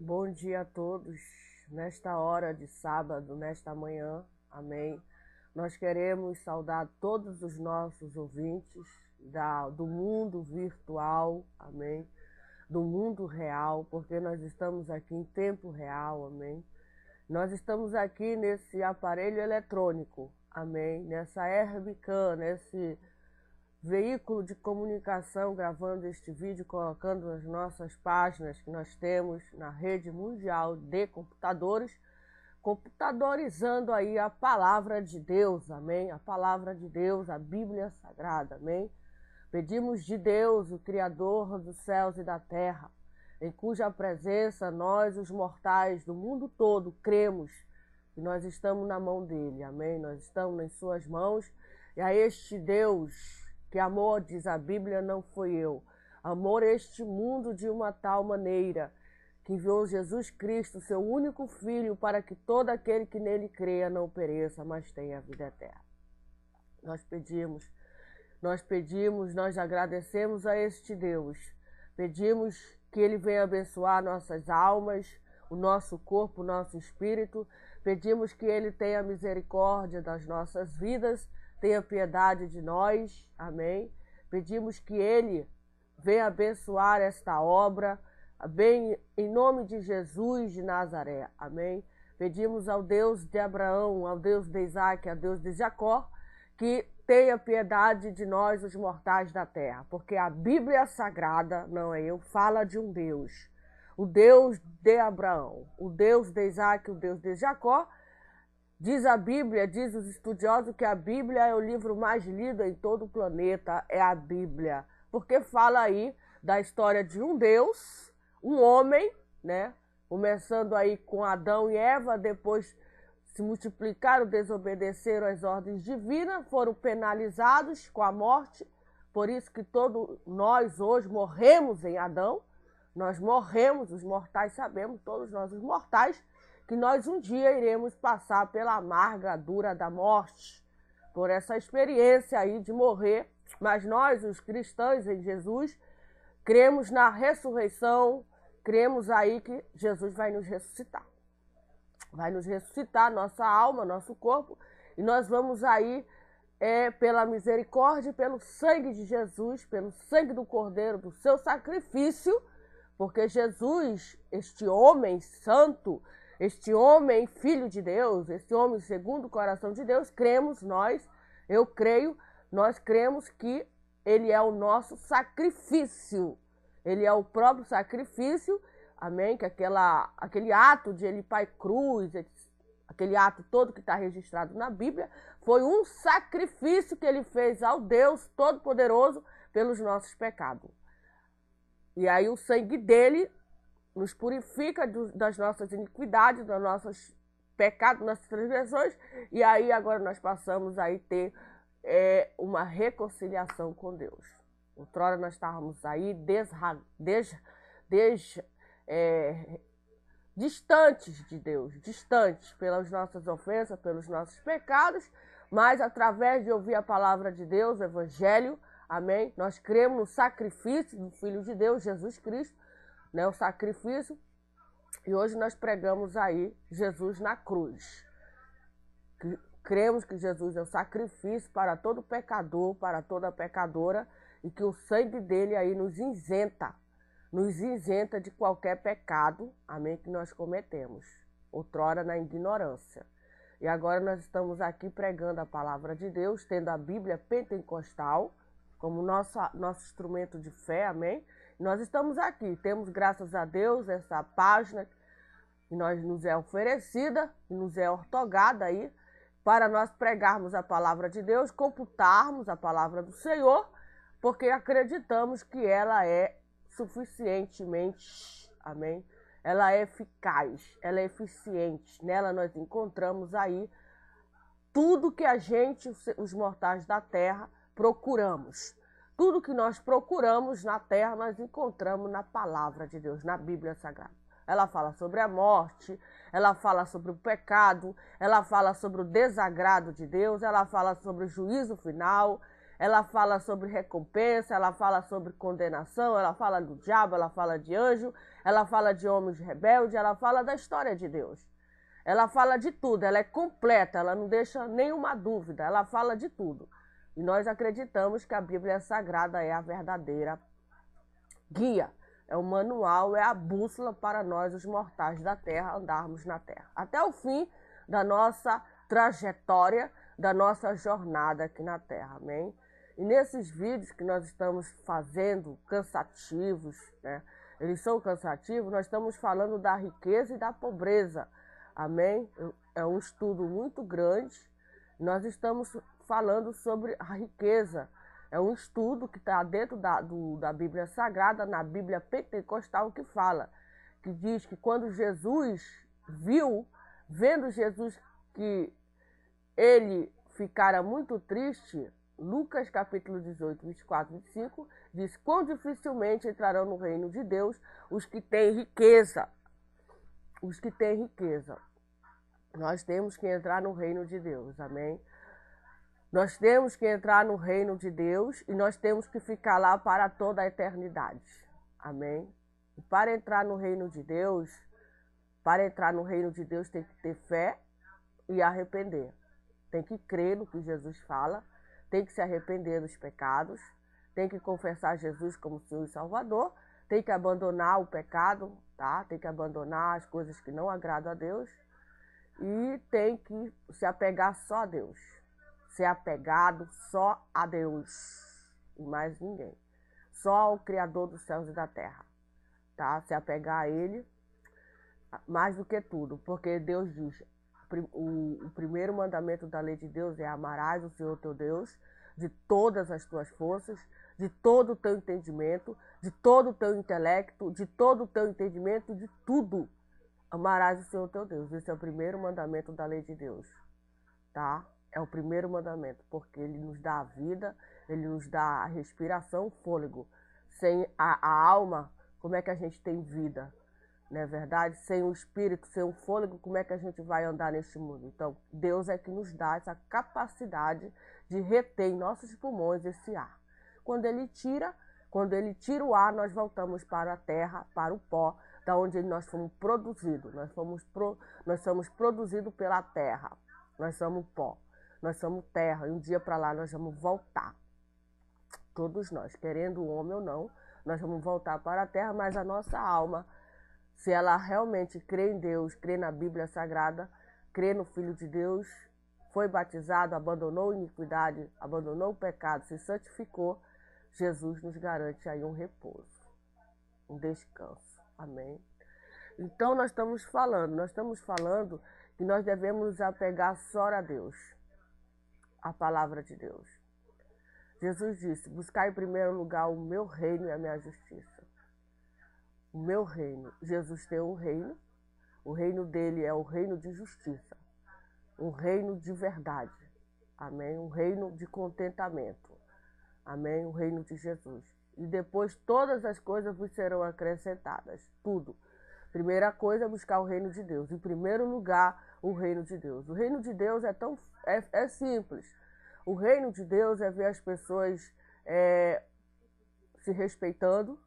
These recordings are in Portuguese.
Bom dia a todos, nesta hora de sábado, nesta manhã, amém. Nós queremos saudar todos os nossos ouvintes do mundo virtual, amém, do mundo real, porque nós estamos aqui em tempo real, amém. Nós estamos aqui nesse aparelho eletrônico, amém, nessa Herbicam, nesse veículo de comunicação, gravando este vídeo, colocando nas nossas páginas que nós temos na rede mundial de computadores, computadorizando aí a palavra de Deus, amém? A palavra de Deus, a Bíblia Sagrada, amém? Pedimos de Deus, o Criador dos céus e da terra, em cuja presença nós, os mortais do mundo todo, cremos que nós estamos na mão dele, amém? Nós estamos em suas mãos, e a este Deus que amor, diz a Bíblia, não foi eu. Amor este mundo de uma tal maneira que enviou Jesus Cristo, seu único Filho, para que todo aquele que nele creia não pereça, mas tenha a vida eterna. Nós pedimos, nós agradecemos a este Deus. Pedimos que ele venha abençoar nossas almas, o nosso corpo, o nosso espírito. Pedimos que ele tenha misericórdia das nossas vidas, tenha piedade de nós, amém. Pedimos que ele venha abençoar esta obra, bem, em nome de Jesus de Nazaré, amém. Pedimos ao Deus de Abraão, ao Deus de Isaac, ao Deus de Jacó, que tenha piedade de nós, os mortais da terra, porque a Bíblia Sagrada, não é eu, fala de um Deus, o Deus de Abraão, o Deus de Isaac, o Deus de Jacó. Diz a Bíblia, diz os estudiosos, que a Bíblia é o livro mais lido em todo o planeta, é a Bíblia. Porque fala aí da história de um Deus, um homem, né? Começando aí com Adão e Eva, depois se multiplicaram, desobedeceram às ordens divinas, foram penalizados com a morte. Por isso que todos nós hoje morremos em Adão. Nós morremos, os mortais sabemos, todos nós os mortais, que nós um dia iremos passar pela amarga dura da morte, por essa experiência aí de morrer. Mas nós, os cristãos em Jesus, cremos na ressurreição, cremos aí que Jesus vai nos ressuscitar. Vai nos ressuscitar nossa alma, nosso corpo, e nós vamos aí, pela misericórdia, pelo sangue de Jesus, pelo sangue do Cordeiro, do seu sacrifício, porque Jesus, este homem santo, este homem, filho de Deus, este homem segundo o coração de Deus, cremos nós, eu creio, nós cremos que ele é o nosso sacrifício. Ele é o próprio sacrifício, amém? Que aquele ato de ele ir para a cruz, aquele ato todo que está registrado na Bíblia, foi um sacrifício que ele fez ao Deus Todo-Poderoso pelos nossos pecados. E aí o sangue dele nos purifica das nossas iniquidades, dos nossos pecados, das nossas transgressões, e aí agora nós passamos a ter uma reconciliação com Deus. Outrora nós estávamos aí distantes de Deus, distantes pelas nossas ofensas, pelos nossos pecados, mas através de ouvir a palavra de Deus, o Evangelho, amém? Nós cremos no sacrifício do Filho de Deus, Jesus Cristo, né, o sacrifício, e hoje nós pregamos aí Jesus na cruz. Cremos que Jesus é o sacrifício para todo pecador, para toda pecadora, e que o sangue dele aí nos isenta de qualquer pecado, amém, que nós cometemos, outrora na ignorância. E agora nós estamos aqui pregando a palavra de Deus, tendo a Bíblia pentecostal como nosso instrumento de fé, amém? Nós estamos aqui, temos, graças a Deus, essa página que nos é oferecida, que nos é ortogada aí, para nós pregarmos a palavra de Deus, computarmos a palavra do Senhor, porque acreditamos que ela é suficientemente, amém? Ela é eficaz, ela é eficiente, nela nós encontramos aí tudo que a gente, os mortais da terra, procuramos. Tudo que nós procuramos na terra, nós encontramos na palavra de Deus, na Bíblia Sagrada. Ela fala sobre a morte, ela fala sobre o pecado, ela fala sobre o desagrado de Deus, ela fala sobre o juízo final, ela fala sobre recompensa, ela fala sobre condenação, ela fala do diabo, ela fala de anjo, ela fala de homens rebeldes, ela fala da história de Deus. Ela fala de tudo, ela é completa, ela não deixa nenhuma dúvida, ela fala de tudo. E nós acreditamos que a Bíblia Sagrada é a verdadeira guia, é o manual, é a bússola para nós, os mortais da terra, andarmos na terra. Até o fim da nossa trajetória, da nossa jornada aqui na terra, amém? E nesses vídeos que nós estamos fazendo, cansativos, né? Eles são cansativos, nós estamos falando da riqueza e da pobreza, amém? É um estudo muito grande, nós estamos falando sobre a riqueza. É um estudo que está dentro da Bíblia Sagrada, na Bíblia Pentecostal, que fala, que diz que quando Jesus vendo Jesus que ele ficara muito triste, Lucas capítulo 18, 24, 25, diz: quão dificilmente entrarão no reino de Deus os que têm riqueza. Os que têm riqueza. Nós temos que entrar no reino de Deus, amém? Nós temos que entrar no reino de Deus e nós temos que ficar lá para toda a eternidade, amém? E para entrar no reino de Deus, tem que ter fé e arrepender. Tem que crer no que Jesus fala, tem que se arrepender dos pecados, tem que confessar Jesus como Senhor e Salvador, tem que abandonar o pecado, tá? Tem que abandonar as coisas que não agradam a Deus e tem que se apegar só a Deus. Ser apegado só a Deus e mais ninguém. Só ao Criador dos céus e da terra, tá? Se apegar a Ele mais do que tudo, porque Deus diz, o primeiro mandamento da lei de Deus é: amarás o Senhor teu Deus de todas as tuas forças, de todo o teu entendimento, de todo o teu intelecto, de todo o teu entendimento, de tudo. Amarás o Senhor teu Deus. Esse é o primeiro mandamento da lei de Deus, tá? É o primeiro mandamento, porque ele nos dá a vida, ele nos dá a respiração, o fôlego. Sem a alma, como é que a gente tem vida? Não é verdade? Sem o espírito, sem o fôlego, como é que a gente vai andar neste mundo? Então, Deus é que nos dá essa capacidade de reter em nossos pulmões esse ar. Quando ele tira o ar, nós voltamos para a terra, para o pó, da onde nós fomos produzidos. Nós somos produzidos pela terra. Nós somos pó. Nós somos terra, e um dia para lá nós vamos voltar. Todos nós, querendo o homem ou não, nós vamos voltar para a terra, mas a nossa alma, se ela realmente crê em Deus, crê na Bíblia Sagrada, crê no Filho de Deus, foi batizado, abandonou a iniquidade, abandonou o pecado, se santificou, Jesus nos garante aí um repouso, um descanso. Amém? Então nós estamos falando que nós devemos nos apegar só a Deus. A palavra de Deus. Jesus disse: buscar em primeiro lugar o meu reino e a minha justiça. O meu reino. Jesus tem um reino. O reino dele é o reino de justiça. Um reino de verdade. Amém? Um reino de contentamento. Amém? O reino de Jesus. E depois todas as coisas vos serão acrescentadas. Tudo. Primeira coisa é buscar o reino de Deus. Em primeiro lugar, o reino de Deus. O reino de Deus é simples. O reino de Deus é ver as pessoas se respeitando.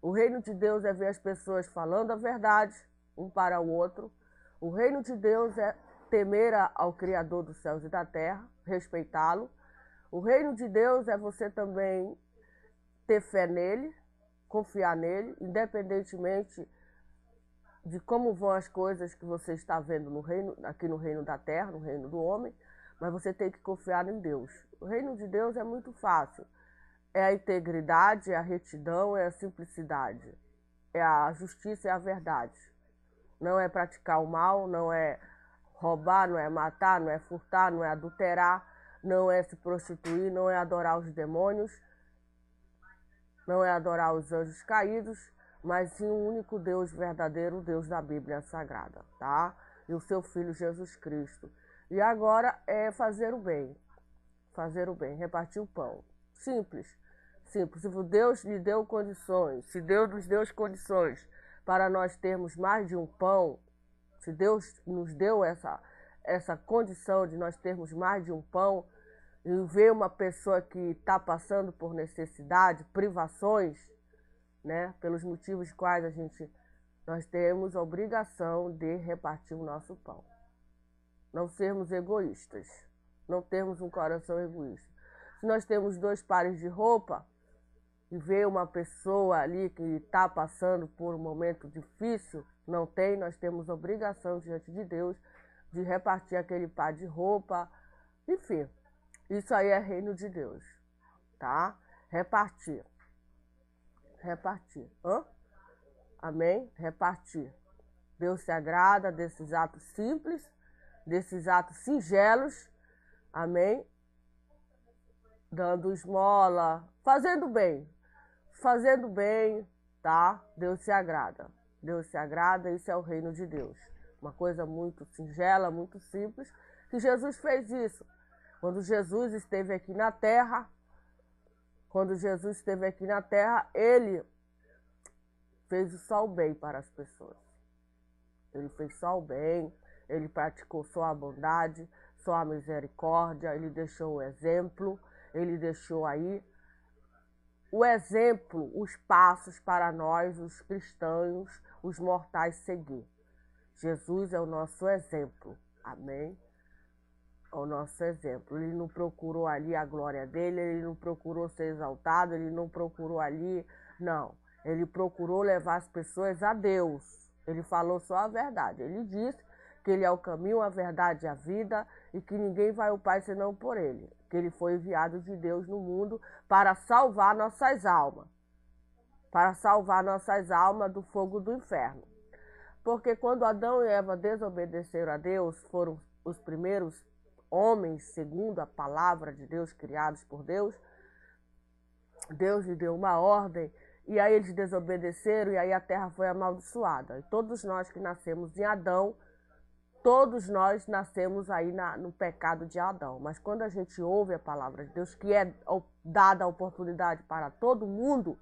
O reino de Deus é ver as pessoas falando a verdade um para o outro. O reino de Deus é temer ao Criador dos céus e da terra, respeitá-lo. O reino de Deus é você também ter fé nele, confiar nele, independentemente de como vão as coisas que você está vendo no reino, aqui no reino da terra, no reino do homem, mas você tem que confiar em Deus. O reino de Deus é muito fácil. É a integridade, é a retidão, é a simplicidade. É a justiça e a verdade. Não é praticar o mal, não é roubar, não é matar, não é furtar, não é adulterar, não é se prostituir, não é adorar os demônios, não é adorar os anjos caídos, mas sim o único Deus verdadeiro, o Deus da Bíblia Sagrada, tá? E o seu Filho Jesus Cristo. E agora é fazer o bem, repartir o pão. Simples, simples. Se Deus lhe deu condições, se Deus nos deu condições para nós termos mais de um pão, se Deus nos deu essa condição de nós termos mais de um pão, e ver uma pessoa que está passando por necessidade, privações, né, pelos motivos quais nós temos a obrigação de repartir o nosso pão. Não sermos egoístas, não termos um coração egoísta. Se nós temos 2 pares de roupa e ver uma pessoa ali que está passando por um momento difícil, não tem, nós temos obrigação diante de Deus de repartir aquele par de roupa, enfim, isso aí é reino de Deus, tá? Repartir. Amém? Repartir. Deus se agrada desses atos simples, desses atos singelos, amém? Dando esmola, fazendo bem, tá? Deus se agrada. Deus se agrada, isso é o reino de Deus. Uma coisa muito singela, muito simples, que Jesus fez isso. Quando Jesus esteve aqui na terra, ele fez só o bem para as pessoas. Ele fez só o bem, ele praticou só a bondade, só a misericórdia, ele deixou o exemplo, ele deixou aí o exemplo, os passos para nós, os cristãos, os mortais seguir. Jesus é o nosso exemplo, amém? É o nosso exemplo. Ele não procurou ali a glória dele, ele não procurou ser exaltado, ele não procurou ali, não. Ele procurou levar as pessoas a Deus. Ele falou só a verdade. Ele disse que ele é o caminho, a verdade e a vida e que ninguém vai ao Pai senão por ele. Que ele foi enviado de Deus no mundo para salvar nossas almas. Para salvar nossas almas do fogo do inferno. Porque quando Adão e Eva desobedeceram a Deus, foram os primeiros homens, segundo a palavra de Deus, criados por Deus, Deus lhe deu uma ordem, e aí eles desobedeceram, e aí a terra foi amaldiçoada. E todos nós que nascemos em Adão, todos nós nascemos aí no pecado de Adão. Mas quando a gente ouve a palavra de Deus, que é dada a oportunidade para todo mundo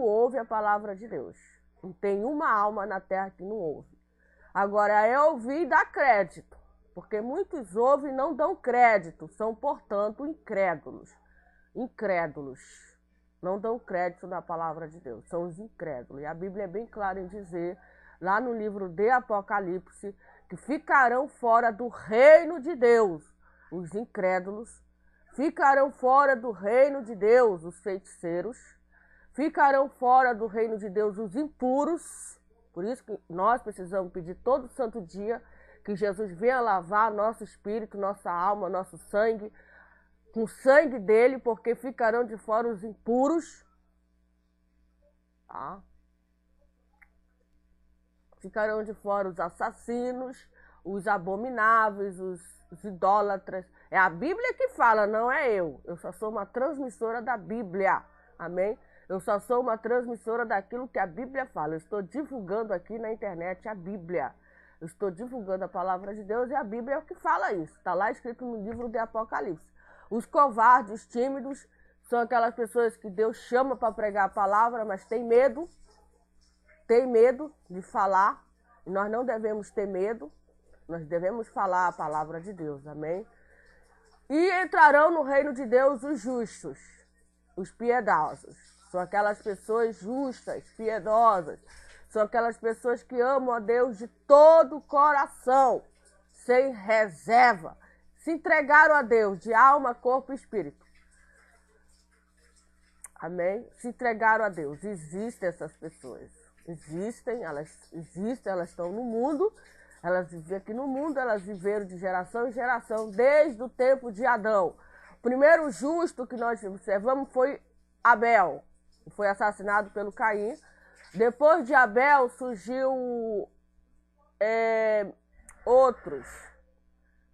ouve a palavra de Deus. Não tem uma alma na terra que não ouve. Agora é ouvir e dar crédito, porque muitos ouvem e não dão crédito, são, portanto, incrédulos. Incrédulos. Não dão crédito na palavra de Deus, são os incrédulos. E a Bíblia é bem clara em dizer, lá no livro de Apocalipse, que ficarão fora do reino de Deus os incrédulos, ficarão fora do reino de Deus os feiticeiros, ficarão fora do reino de Deus os impuros. Por isso que nós precisamos pedir todo santo dia que Jesus venha lavar nosso espírito, nossa alma, nosso sangue, com o sangue dele, porque ficarão de fora os impuros. Tá? Ficarão de fora os assassinos, os abomináveis, os idólatras. É a Bíblia que fala, não é eu. Eu só sou uma transmissora da Bíblia. Amém? Eu só sou uma transmissora daquilo que a Bíblia fala. Eu estou divulgando aqui na internet a Bíblia. Eu estou divulgando a palavra de Deus e a Bíblia é o que fala isso. Está lá escrito no livro de Apocalipse. Os covardes, os tímidos, são aquelas pessoas que Deus chama para pregar a palavra, mas tem medo de falar. E nós não devemos ter medo, nós devemos falar a palavra de Deus, amém? E entrarão no reino de Deus os justos, os piedosos. São aquelas pessoas justas, piedosas. São aquelas pessoas que amam a Deus de todo o coração, sem reserva. Se entregaram a Deus de alma, corpo e espírito. Amém? Se entregaram a Deus. Existem essas pessoas. Elas estão no mundo. Elas vivem aqui no mundo, elas viveram de geração em geração, desde o tempo de Adão. O primeiro justo que nós observamos foi Abel, que foi assassinado pelo Caim. Depois de Abel surgiu outros.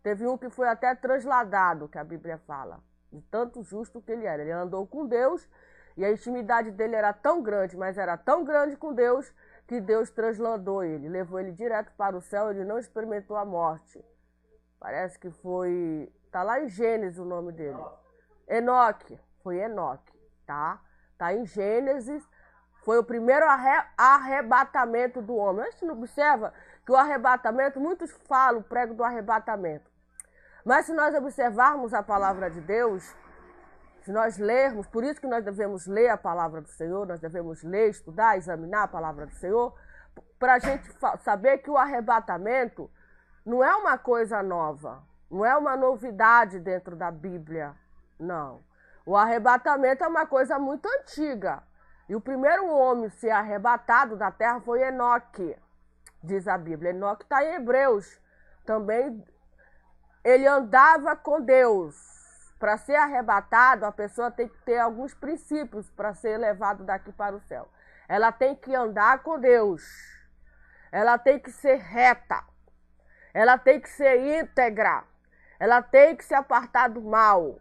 Teve um que foi até transladado, que a Bíblia fala, de tanto justo que ele era. Ele andou com Deus e a intimidade dele era tão grande, mas era tão grande com Deus, que Deus transladou ele, levou ele direto para o céu, ele não experimentou a morte. Parece que foi... Está lá em Gênesis o nome dele. Enoque, foi Enoque, tá? Está em Gênesis, foi o primeiro arrebatamento do homem. A gente não observa que o arrebatamento, muitos falam, prego do arrebatamento. Mas se nós observarmos a palavra de Deus, se nós lermos, por isso que nós devemos ler a palavra do Senhor, nós devemos ler, estudar, examinar a palavra do Senhor, para a gente saber que o arrebatamento não é uma coisa nova, não é uma novidade dentro da Bíblia, não. O arrebatamento é uma coisa muito antiga. E o primeiro homem a ser arrebatado da terra foi Enoque, diz a Bíblia. Enoque está em Hebreus. Também ele andava com Deus. Para ser arrebatado, a pessoa tem que ter alguns princípios para ser levado daqui para o céu. Ela tem que andar com Deus. Ela tem que ser reta. Ela tem que ser íntegra. Ela tem que se apartar do mal.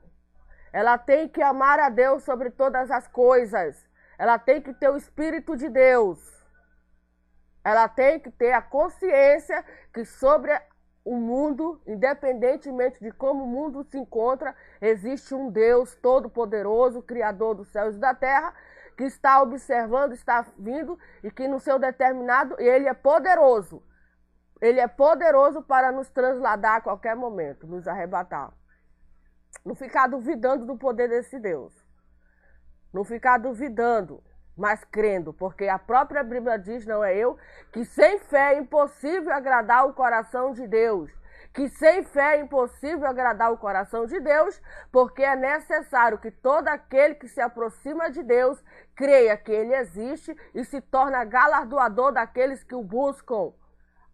Ela tem que amar a Deus sobre todas as coisas. Ela tem que ter o Espírito de Deus. Ela tem que ter a consciência que sobre o mundo, independentemente de como o mundo se encontra, existe um Deus todo-poderoso, Criador dos céus e da terra, que está observando, está vindo e que no seu determinado, ele é poderoso. Ele é poderoso para nos trasladar a qualquer momento, nos arrebatar. Não ficar duvidando do poder desse Deus. Não ficar duvidando, mas crendo, porque a própria Bíblia diz, não é eu, que sem fé é impossível agradar o coração de Deus. Que sem fé é impossível agradar o coração de Deus, porque é necessário que todo aquele que se aproxima de Deus creia que Ele existe e se torna galardoador daqueles que o buscam.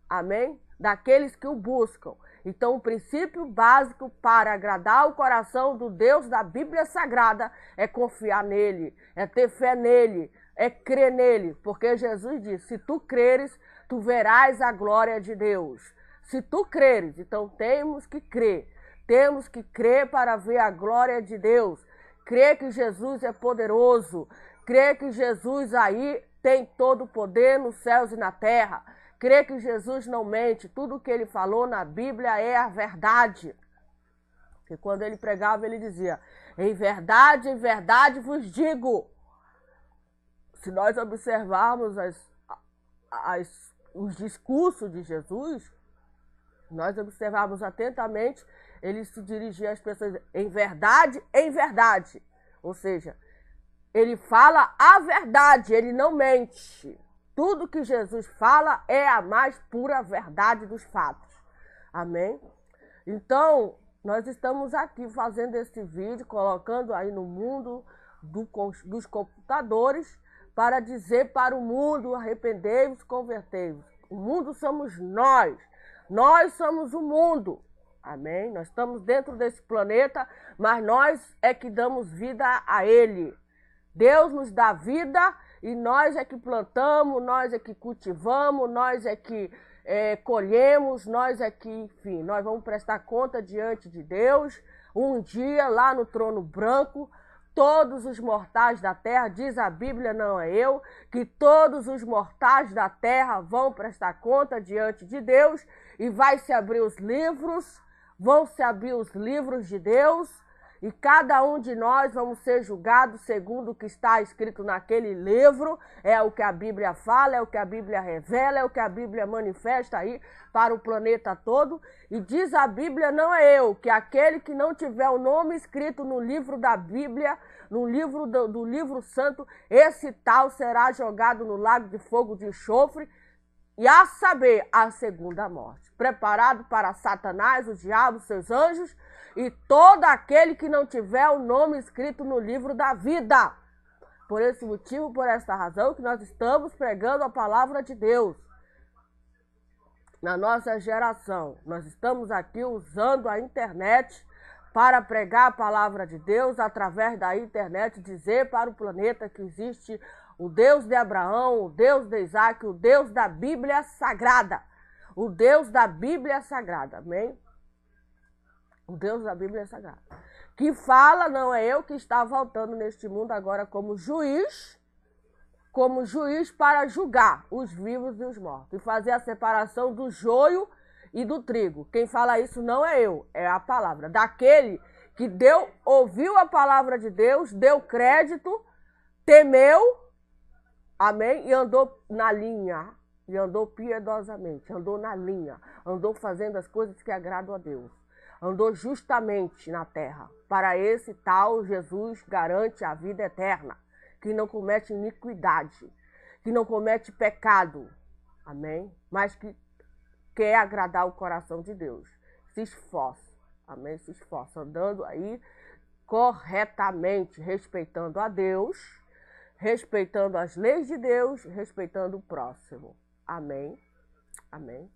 Amém? Daqueles que o buscam. Então, o princípio básico para agradar o coração do Deus da Bíblia Sagrada é confiar nele, é ter fé nele, é crer nele. Porque Jesus disse, se tu creres, tu verás a glória de Deus. Se tu creres, então temos que crer. Temos que crer para ver a glória de Deus. Crer que Jesus é poderoso. Crer que Jesus aí tem todo o poder nos céus e na terra. Crer que Jesus não mente, tudo o que ele falou na Bíblia é a verdade. Porque quando ele pregava, ele dizia, em verdade vos digo. Se nós observarmos os discursos de Jesus, nós observarmos atentamente, ele se dirigia às pessoas em verdade. Ou seja, ele fala a verdade, ele não mente. Tudo que Jesus fala é a mais pura verdade dos fatos. Amém? Então, nós estamos aqui fazendo esse vídeo, colocando aí no mundo dos computadores, para dizer para o mundo, arrependei-vos, convertei-vos. O mundo somos nós. Nós somos o mundo. Amém? Nós estamos dentro desse planeta, mas nós é que damos vida a ele. Deus nos dá vida e nós é que plantamos, nós é que cultivamos, nós é que colhemos, nós é que, enfim, nós vamos prestar conta diante de Deus. Um dia, lá no trono branco, todos os mortais da terra, diz a Bíblia, não é eu, que todos os mortais da terra vão prestar conta diante de Deus e vai se abrir os livros, vão se abrir os livros de Deus. E cada um de nós vamos ser julgados segundo o que está escrito naquele livro. É o que a Bíblia fala, é o que a Bíblia revela, é o que a Bíblia manifesta aí para o planeta todo. E diz a Bíblia, não é eu, que aquele que não tiver o nome escrito no livro da Bíblia, no livro do livro santo, esse tal será jogado no lago de fogo de enxofre, e a saber, a segunda morte. Preparado para Satanás, o diabo, seus anjos, e todo aquele que não tiver o nome escrito no livro da vida. Por esse motivo, por esta razão, que nós estamos pregando a palavra de Deus. Na nossa geração, nós estamos aqui usando a internet para pregar a palavra de Deus, através da internet, dizer para o planeta que existe o Deus de Abraão, o Deus de Isaac, o Deus da Bíblia Sagrada. O Deus da Bíblia Sagrada, amém? O Deus da Bíblia Sagrada. Que fala, não é eu que está voltando neste mundo agora como juiz para julgar os vivos e os mortos. E fazer a separação do joio e do trigo. Quem fala isso não é eu, é a palavra. Daquele que ouviu a palavra de Deus, deu crédito, temeu, amém? E andou na linha. E andou piedosamente, andou na linha, andou fazendo as coisas que agradam a Deus. andou justamente na terra. Para esse tal, Jesus garante a vida eterna, que não comete iniquidade, que não comete pecado, amém? Mas que quer agradar o coração de Deus. Se esforça, amém? Se esforça, andando aí corretamente, respeitando a Deus, respeitando as leis de Deus, respeitando o próximo. Amém? Amém?